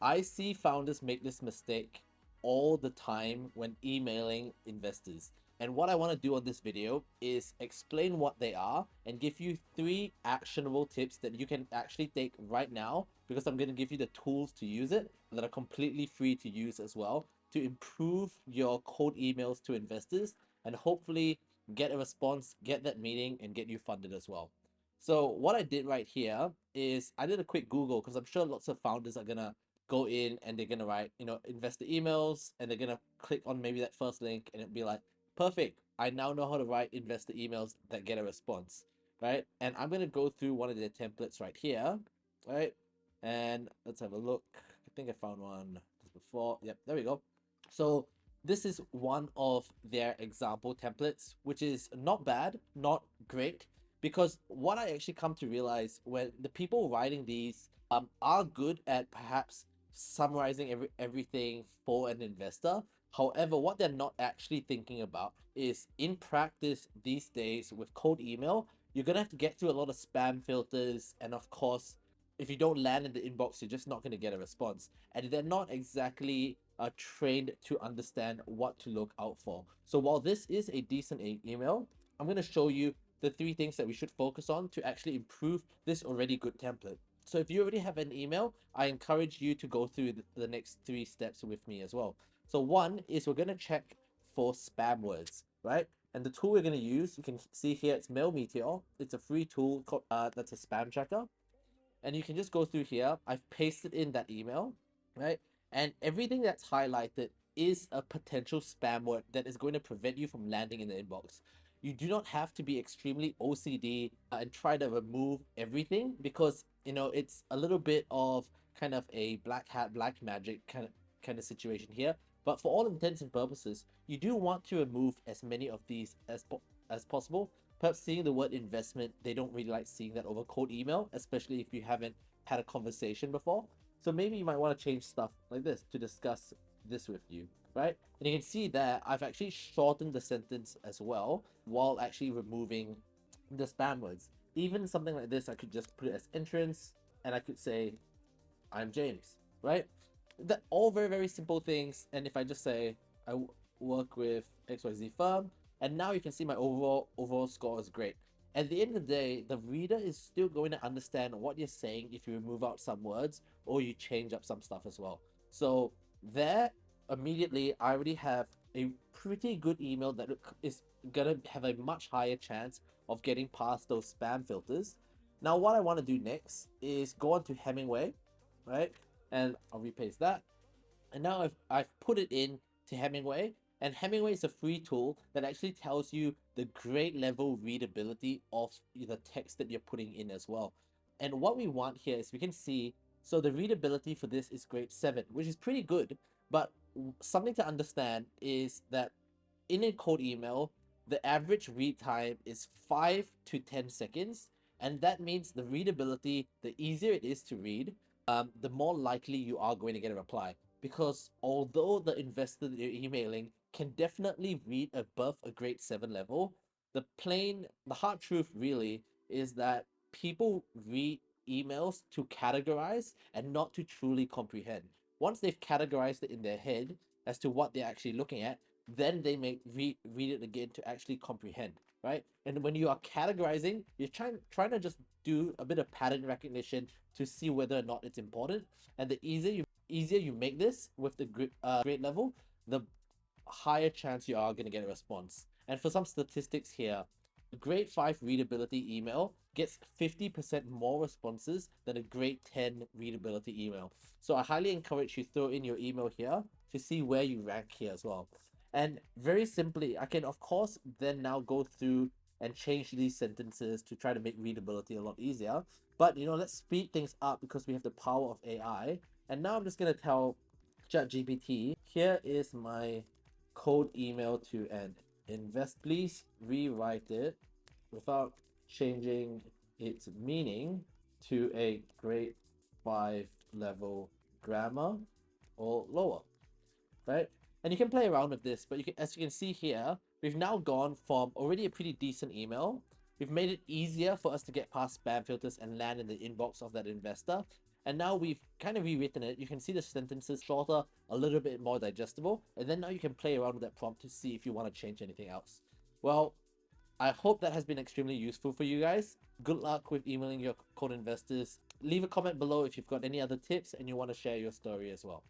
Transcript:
I see founders make this mistake all the time when emailing investors. And what I want to do on this video is explain what they are and give you 3 actionable tips that you can actually take right now, because I'm going to give you the tools to use it that are completely free to use as well, to improve your cold emails to investors and hopefully get a response, get that meeting, and get you funded as well. So what I did right here is I did a quick Google, because I'm sure lots of founders are gonna go in and they're gonna write, investor emails, and they're gonna click on maybe that first link and it'll be like, perfect, I now know how to write investor emails that get a response, right? And I'm gonna go through one of their templates right here, right? And let's have a look. I think I found one just before. Yep, there we go. So this is one of their example templates, which is not bad, not great, because what I actually come to realize, when the people writing these are good at perhaps summarizing everything for an investor. However, what they're not actually thinking about is, in practice these days with cold email, you're gonna have to get through a lot of spam filters, and of course, if you don't land in the inbox, you're just not going to get a response. And they're not exactly trained to understand what to look out for. So while this is a decent email, I'm going to show you the 3 things that we should focus on to actually improve this already good template. So if you already have an email, I encourage you to go through the next 3 steps with me as well. So one is, we're going to check for spam words, right? And the tool we're going to use, you can see here, it's Mail Meteor. It's a free tool called, that's a spam checker. And you can just go through here. I've pasted in that email, right? And everything that's highlighted is a potential spam word that is going to prevent you from landing in the inbox. You do not have to be extremely OCD and try to remove everything, because it's a little bit of kind of a black hat, black magic kind of situation here. But for all intents and purposes, you do want to remove as many of these as possible. Perhaps seeing the word investment, they don't really like seeing that over cold email, especially if you haven't had a conversation before. So maybe you might want to change stuff like this to discuss this with you, right? And you can see that I've actually shortened the sentence as well, while actually removing the spam words. Even something like this, I could just put it as entrance, and I could say, I'm James, right? That all very, very simple things. And if I just say, I work with XYZ firm, and now you can see my overall score is great. At the end of the day, the reader is still going to understand what you're saying if you remove out some words or you change up some stuff as well. So there, immediately, I already have a pretty good email that is gonna have a much higher chance of getting past those spam filters. Now, what I want to do next is go on to Hemingway, right? And I'll repaste that. And now I've put it in to Hemingway, and Hemingway is a free tool that actually tells you the grade level readability of the text that you're putting in as well. And what we want here is, we can see, so the readability for this is grade 7, which is pretty good. But something to understand is that in a cold email, the average read time is 5 to 10 seconds. And that means the readability, the easier it is to read, the more likely you are going to get a reply. Because although the investor that you're emailing can definitely read above a grade 7 level, the hard truth really is that people read emails to categorize and not to truly comprehend. Once they've categorized it in their head as to what they're actually looking at, then they may read it again to actually comprehend, right? And when you are categorizing, you're trying to just do a bit of pattern recognition to see whether or not it's important. And the easier you make this with the grade level, the higher chance you are going to get a response. And for some statistics here, a grade 5 readability email gets 50% more responses than a grade 10 readability email. So I highly encourage you throw in your email here to see where you rank here as well. And very simply, I can of course then now go through and change these sentences to try to make readability a lot easier. But let's speed things up because we have the power of AI. And now I'm just going to tell ChatGPT, here is my cold email to an invest. Please rewrite it without changing its meaning to a grade 5 level grammar or lower, right? And you can play around with this, but as you can see here, we've now gone from already a pretty decent email. We've made it easier for us to get past spam filters and land in the inbox of that investor. And now we've kind of rewritten it. You can see the sentences shorter, a little bit more digestible, and then now you can play around with that prompt to see if you want to change anything else. Well, I hope that has been extremely useful for you guys. Good luck with emailing your code investors. Leave a comment below if you've got any other tips and you want to share your story as well.